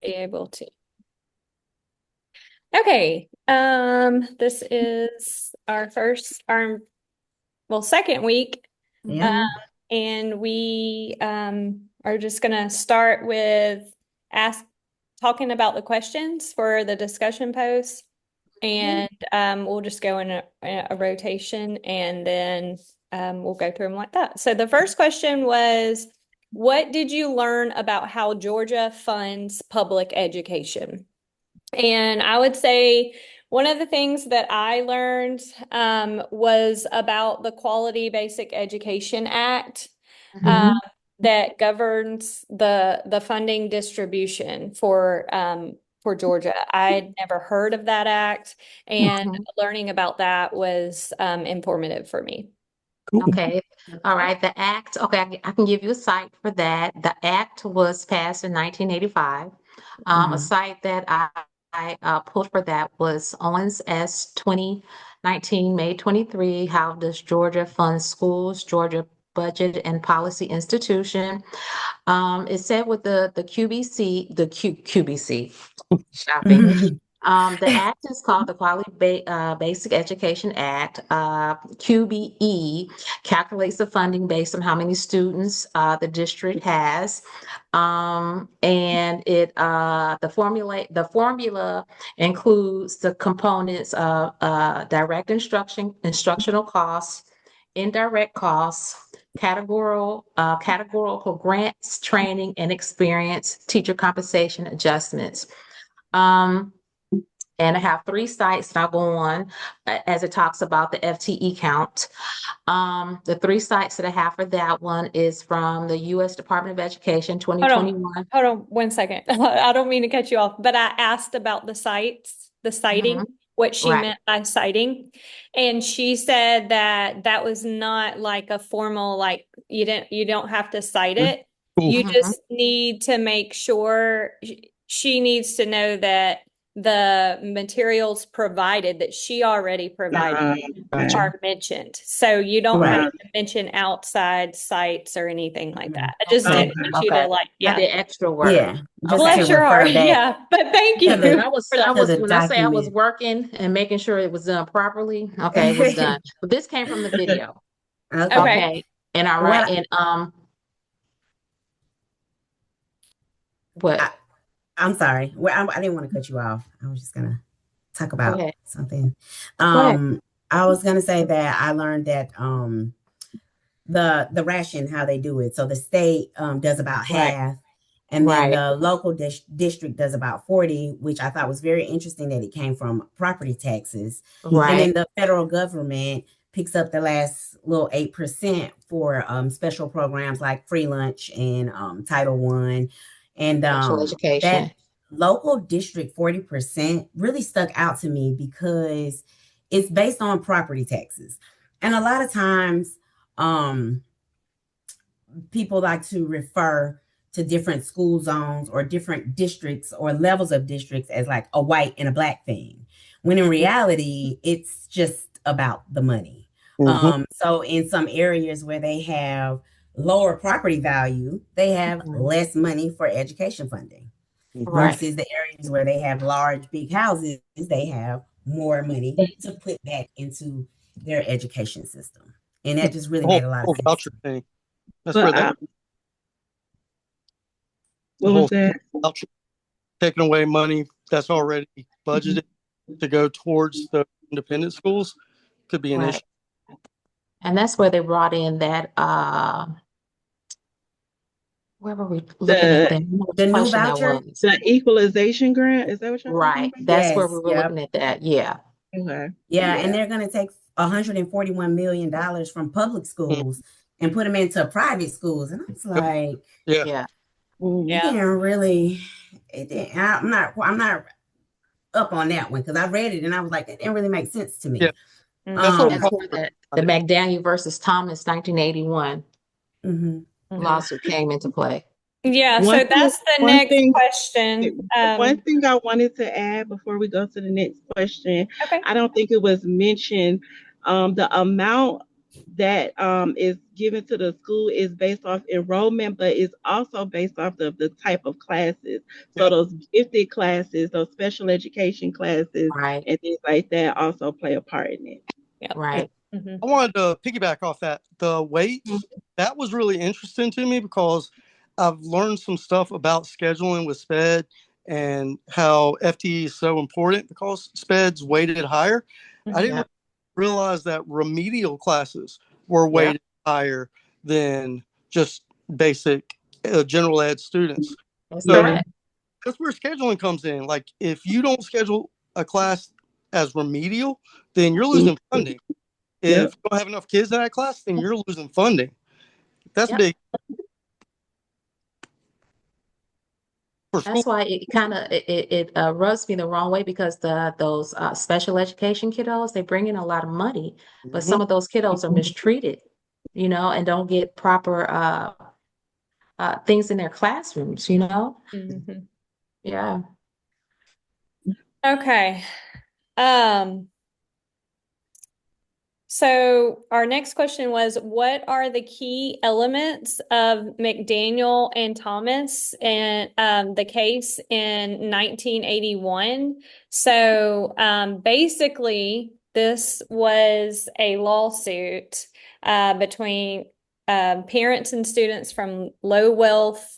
be able to. Okay, this is our second week. Um, Yeah. and we are just gonna start with ask talking about the questions for the discussion post. And we'll just go in a rotation and then we'll go through them like that. So the first question was, what did you learn about how Georgia funds public education? And I would say one of the things that I learned was about the Quality Basic Education Act um, Hmm. that governs the funding distribution for Georgia. I'd never heard of that act, and Mhm. learning about that was informative for me. Cool. Okay. All right. The act. Okay. I can give you a site for that. The act was passed in 1985. A Mhm. site that I pulled for that was Owens S 2019, May 23. How does Georgia fund schools? Georgia Budget and Policy Institution. It said with the QBC, QBC shopping. The act is called the Basic Education Act. QBE calculates the funding based on how many students the district has, and the formula includes the components of direct instructional costs, indirect costs, categorical grants, training and experience, teacher compensation adjustments. Um, and I have three sites that I'll go on as it talks about the FTE count. The three sites that I have for that one is from the U.S. Department of Education Hold on, 2021. hold on 1 second. I don't mean to cut you off, but I asked about the citing, Mhm. what she Right. meant by citing. And she said that that was not like a formal, like you don't have to cite it. Cool. You Mhm. just need to make sure she needs to know that the materials provided that she already provided Gotcha. are mentioned. So you don't have Right. Right. to mention outside sites or anything like Mhm. that. I just Okay. didn't Okay. want you to Okay. like, I yeah. did extra work. Yeah, just Okay. to Bless your heart. refer back Yeah. But thank to When the I you was, for I to was, the when I say I was document. working and making sure it was done properly, okay, it was done. But this came from the video. Okay. okay. Okay. And I write What in, what? I, I'm sorry. I didn't want to cut you off. I was just gonna talk Go about ahead. something. Go ahead. I was gonna say that I learned that the ration how they do it. So the state does about Right. half, and then Right. the local district does about 40, which I thought was very interesting that it came from property taxes, and Right. then the federal government picks up the last little 8% for special programs like free lunch and Title One, and Special that education. local district 40% really stuck out to me because it's based on property taxes, and a lot of times um, people like to refer to different school zones or different districts or levels of districts as like a white and a black thing, when in reality, it's just about the money. Hmm. So in some areas where they have lower property value, they have Mhm. less money for education funding, Hmm. Right. versus the areas where they have large, big houses, they have more money to put back into their education system. And that just really The whole, made a lot of whole sense voucher to me. thing. That's where But that the what was whole that? voucher taking away money that's already budgeted to go towards the independent schools could be an issue. Right. And that's where they brought in that, where were we looking at The that? Which The new question that voucher? was? the equalization grant, is that what y'all talking Right. about? That's where we Yes, were yep. looking at that. Yeah. Okay. Yeah, and Yeah. they're going to take $141 million from public Mm. schools and put them into private schools. And I was Yep. like, Yeah. Yeah. it Mhm. Yeah. didn't really, it didn't, I'm not up on that one because I read it and I was like, it didn't really make sense to Yeah. me. That's what Mhm. I'm That's Um, talking where the about. McDaniel versus Thomas 1981 mhm. Yeah. lawsuit came into play. Yeah. One So thing, that's the one next thing, question. one thing I wanted to add before we go to the next question, Okay. I don't think it was mentioned, the amount that is given to the school is based off enrollment, but it's also based off of the type of classes. So Yeah. those gifted classes, those special education classes, Right, and things like that also play a part in it. Yep. right. Mhm. I wanted to piggyback off that. The weights, Mhm. that was really interesting to me because I've learned some stuff about scheduling with SPED and how FTE is so important because SPED's weighted higher. I didn't Yep, realize that remedial classes were yep, weighted higher than just basic general ed students. that's So correct. that's where scheduling comes in. Like if you don't schedule a class as remedial, then you're losing funding. Yep. If you don't have enough kids in that class, then you're losing funding. That's Yep. big for school. That's why it kind of it rubs me the wrong way because those special education kiddos, they bring in a lot of money, but Mhm. some of those kiddos are mistreated, and don't get proper things in their classrooms, Mhm. Yeah. Okay. Um, so our next question was, what are the key elements of McDaniel and Thomas and the case in 1981? So basically, this was a lawsuit between parents and students from low wealth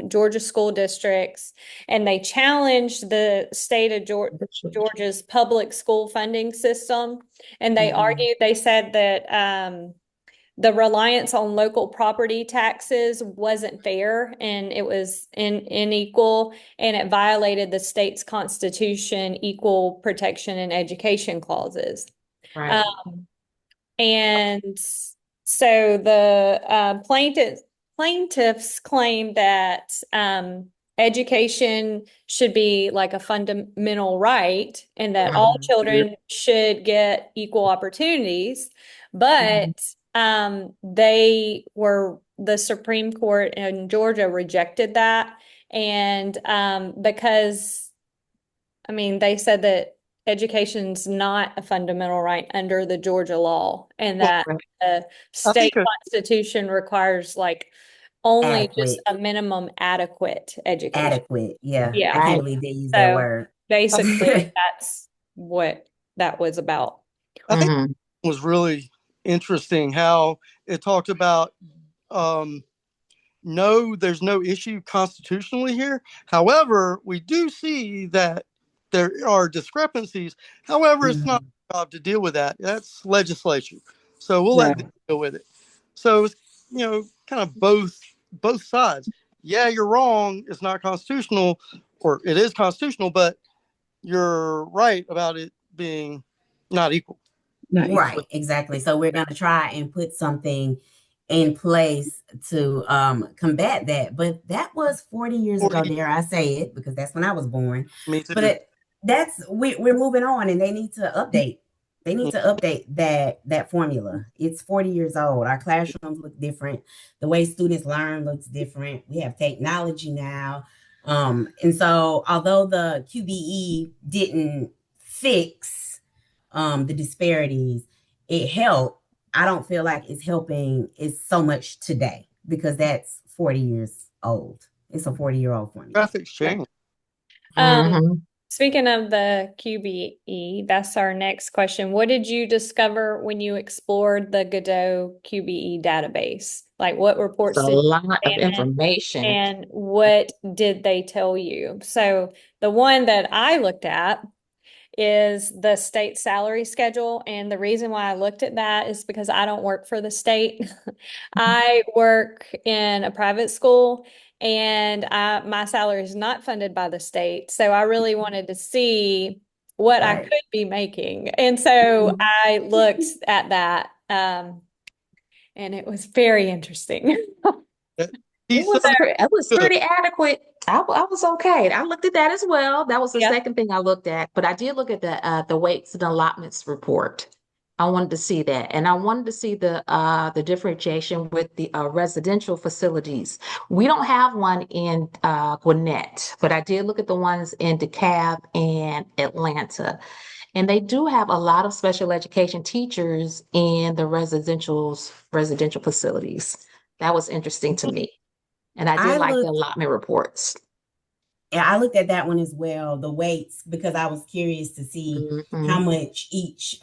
Georgia school districts, and they challenged the state of Georgia's public school funding system. And they Mhm. argued, they said that the reliance on local property taxes wasn't fair and it was unequal and it violated the state's constitution, equal protection and education clauses. Right. Um, and so the plaintiffs claim that education should be like a fundamental right and that all Mhm. children should get equal opportunities. But the Supreme Court in Georgia rejected that. And because, I mean, they said that education's not a fundamental right under the Georgia law, and Well, that Right. the I state think constitution requires like only just Adequate. a minimum adequate education. Adequate. Yeah. I Yeah. can't Right. believe they use that So word. basically, that's what that was about. I think Mhm. it was really interesting how it talked about um, no, there's no issue constitutionally here. However, we do see that there are discrepancies. However, it's not Mhm. our job to deal with that. That's legislation. So we'll let Right. them deal with it. So it's kind of both sides. Yeah, you're wrong. It's not constitutional, or it is constitutional, but you're right about it being not equal. Not equal. Right, exactly. So we're going to try and put something in place to combat that. But that was 40 years ago, 40, dare I say it, because that's when I was born. me too. But we're moving on and they need to update. They need to update that formula. It's 40 years old. Our classrooms look different. The way students learn looks different. We have technology now. And so although the QBE didn't fix the disparities, it helped. I don't feel like it's helping is so much today because that's 40 years old. It's a 40-year-old formula. Graphics change. Mhm. Speaking of the QBE, that's our next question. What did you discover when you explored the Godot QBE database? Like what It's reports a did you lot of examine information. and what did they tell you? So the one that I looked at is the state salary schedule. And the reason why I looked at that is because I don't work for the state. I work in a private school and my salary is not funded by the state. So I really wanted to see what I Right. could be making. And so Mhm. I looked at that and it was very interesting. It was So it was good. pretty adequate. I was okay. I looked at that as well. That was the Yeah. second thing I looked at. But I did look at the weights and allotments report. I wanted to see that, and I wanted to see the differentiation with the residential facilities. We don't have one in Gwinnett, but I did look at the ones in DeKalb and Atlanta. And they do have a lot of special education teachers in the residential facilities. That was interesting to me. And I did I like the looked, allotment reports. yeah, I looked at that one as well, the weights, because I was curious to see how Mhm, much each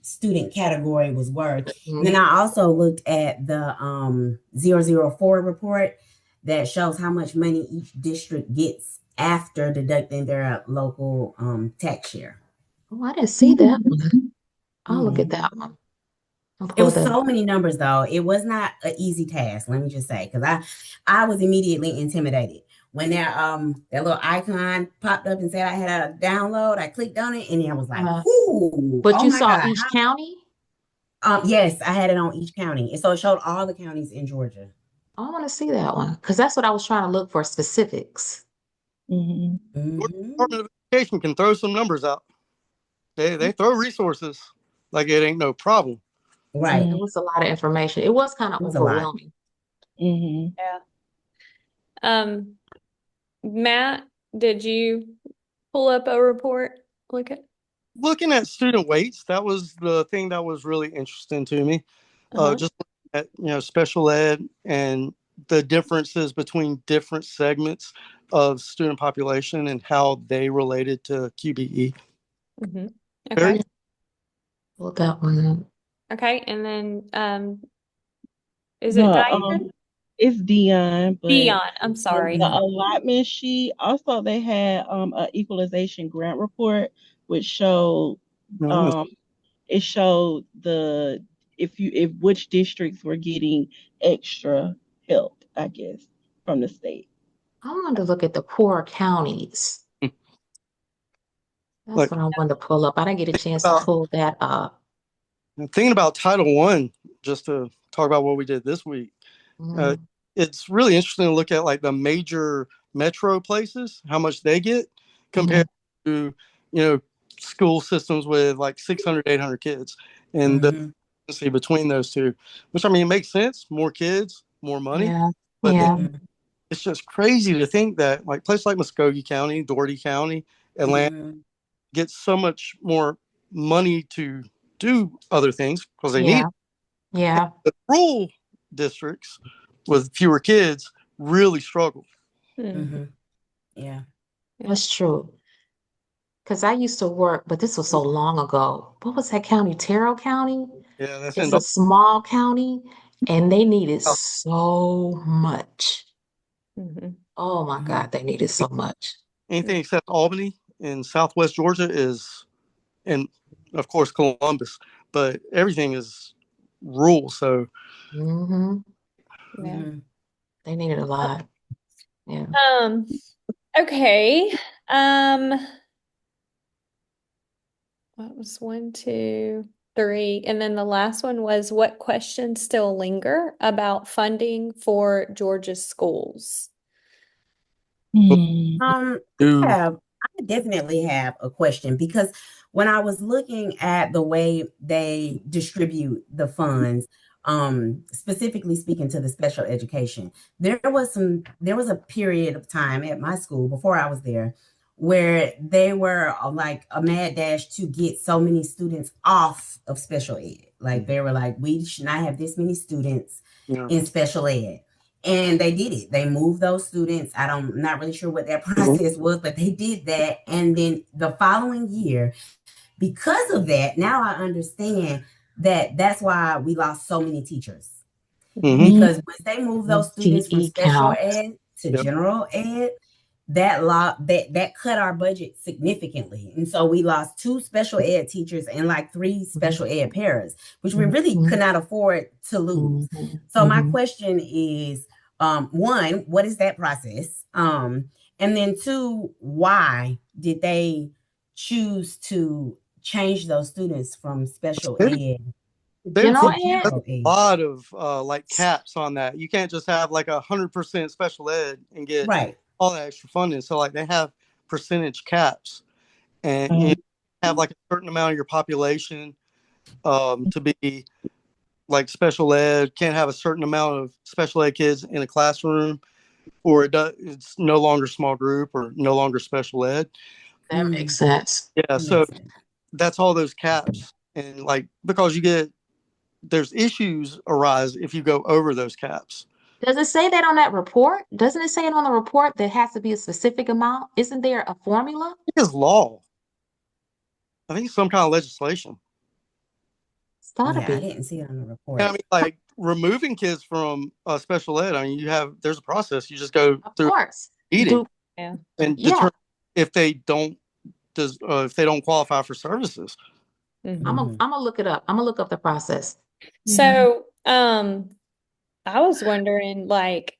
student category was worth. And mhm. then I also looked at the 004 report that shows how much money each district gets after deducting their local tax share. Oh, I didn't see that one. I'll look at Mhm. that one. I'll It pull was that up. so many numbers though. It was not an easy task, let me just say, because I was immediately intimidated when that little icon popped up and said I had a download. I clicked on it and I was like, Uh, "Ooh, but oh you my saw God!" each county? Yes, I had it on each county, and so it showed all the counties in Georgia. I want to see that one because that's what I was trying to look for specifics. Mhm. Georgia Hmm. Department of Education can throw some numbers out. They throw resources like it ain't no problem. Yeah, Right, it was a lot of information. It was kind of it was a lot. overwhelming. Mhm. Yeah. Um, Matt, did you pull up a report? Look at. Looking at student weights, that was the thing that was really interesting to me. Uh-huh. Just looking at special ed and the differences between different segments of student population and how they related to QBE. Mm-hmm. Very Okay. Look that one up. Okay. And then is it The Diane? it's Dion, but Dion. I'm on the sorry. allotment sheet, also they had a equalization grant report, which showed um it showed the if which districts were getting extra help, I guess, from the state. I wanted to look at the poor counties. That's like what I wanted to pull up. I didn't get a chance to about pull that up. thinking about Title One, just to talk about what we did this week. Uh, Mhm, it's really interesting to look at like the major metro places, how much they get mhm. compared to, school systems with like 600, 800 kids. And the Hmm. difference between those two, which I mean, makes sense. More kids, more money. Yeah, But yeah, Hmm. it's just crazy to think that like places like Muskogee County, Dougherty County, Atlanta Hmm. get so much more money to do other things because they need yeah, yeah. the rural districts with fewer kids really struggle. Hmm. Hmm. Yeah. Yeah. That's true. Because I used to work, but this was so long ago. What was that county? Terrell County? Yeah, that's It's in a small county, and they needed so much. Mm-hmm. Oh my Hmm. God, they needed so much. anything except Albany in Southwest Georgia is, and of course Columbus, but everything is rural. So Hmm. Yeah. Hmm. They needed a lot. Yeah. Um, okay. Um, what was one, two, three? And then the last one was what questions still linger about funding for Georgia's schools? Hmm. do I definitely have a question because when I was looking at the way they distribute the funds, specifically speaking to the special education, there was a period of time at my school before I was there where they were like a mad dash to get so many students off of special ed. Like they were like, we should not have this many students you know, in special ed. And they did it. They moved those students. I'm not really sure what that process was, but they did that. And then the following year, because of that, now I understand that that's why we lost so many teachers. mm-hmm, Because once they moved those students from TE special count. ed to yep, general ed, that cut our budget significantly. And so we lost two special ed teachers and like three special ed paras, which we really Mhm, could not afford to lose. mhm, So my mhm. question is, one, what is that process? And then two, why did they choose to change those students from special ed they General to put ed? a general ed? lot of like caps on that. You can't just have like 100% special ed and get Right. all that extra funding. So like they have percentage caps, and Um, have like a certain amount of your population to be like special ed. Can't have a certain amount of special ed kids in a classroom, or it's no longer small group or no longer special ed. That makes sense. Yeah, That so makes sense. that's all those caps. And like, because there's issues arise if you go over those caps. Does it say that on that report? Doesn't it say it on the report that has to be a specific amount? Isn't there a formula? It's law. I think it's some kind of legislation. It's gotta Yeah, I be. didn't see it on the report. And I mean, like removing kids from special ed. I mean, there's a process. You just go Of through course. eating Yeah. and Yeah. determine if they don't qualify for services. Mhm. I'm gonna look it up. I'm gonna look up the process. So, I was wondering, like,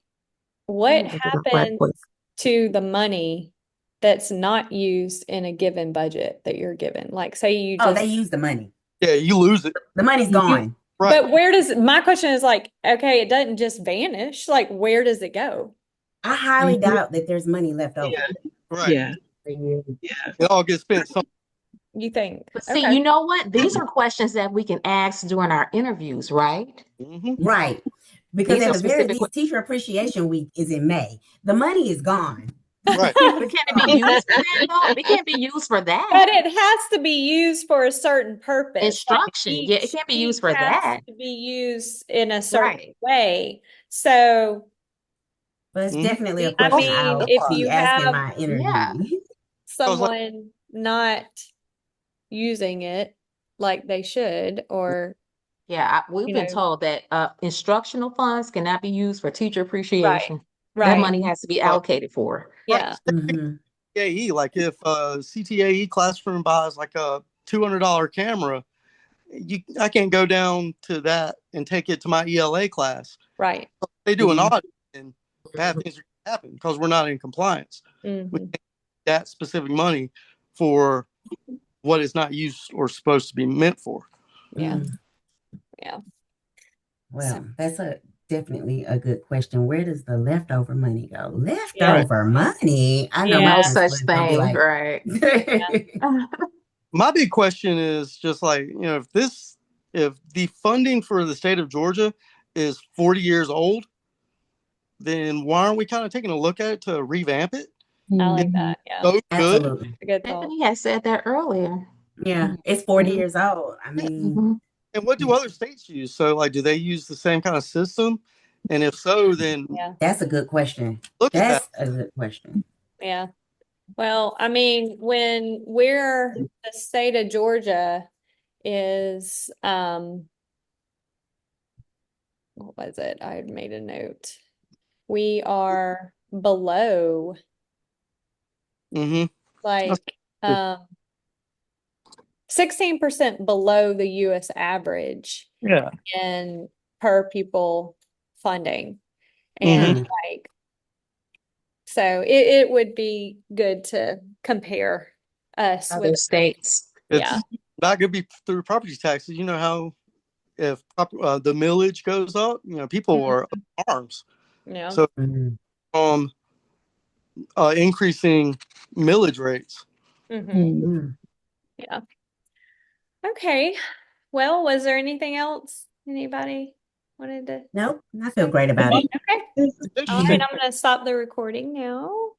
what Let me look it up right happens quick. to the money that's not used in a given budget that you're given? Like, say you Oh, just, they use the money. Yeah, you lose it. The money's gone. Right. but where does, my question is like, okay, it doesn't just vanish. Like, where does it go? I highly Mhm. doubt that there's money left over. Yeah. Right. Yeah. It all gets spent. You think? But see, Okay. you know what? These are questions that we can ask during our interviews, right? Right. Because These at are the very specific least, Teacher Appreciation Week is in May. The money is gone. Right. But can it be used for that though? It can't be used for But that. it has to be used for a certain purpose. Like Instruction. Yeah, it can't be used for each has that. to be used in a certain Right. way. So, But it's Mhm. definitely a I question mean, I'll if be you asking have my interviewee. Yeah. someone not using it like they should, or Yeah, we've you been know, told that instructional funds cannot be used for teacher appreciation. That right, money has to be allocated for. yeah, Mhm. CTAE, like if CTAE classroom buys like a $200 camera, I can't go down to that and take it to my ELA class. right. They do an Mhm. audit and bad things are going to happen because we're not in compliance. We Mhm. can't use that specific money for what it's not used or supposed to be meant for. Yeah. Mm. Yeah. Well, that's definitely a good question. Where does the leftover money go? Yeah. Leftover money? I know Yeah. my No such principal is gonna be thing, like, right? My big question is just like, if the funding for the state of Georgia is 40 years old, then why aren't we kind of taking a look at it to revamp it? I like that. Yeah. So good. absolutely. A good thought. Stephanie had said that earlier. Yeah, it's 40 Mhm. years old. I mean, Mhm. And what do other states use? So like, do they use the same kind of system? And if so, then Yeah. that's a good question. look at That's that. a good question. Yeah. Well, I mean, when the state of Georgia is, what was it? I had made a note. We are below, Mm-hmm. like, good. 16% below the US average Yeah. in per pupil funding. Mm-hmm. And like, so it would be good to compare us Other with, states. It's yeah, not going to be through property taxes. You know how if the millage goes up, people Mhm. are up in arms. yeah. So Mhm. increasing millage rates. Mhm. Mm. Yeah. Okay. Well, was there anything else anybody wanted to? Nope, I feel great about it. Okay. It's All interesting. right. I'm going to stop the recording now.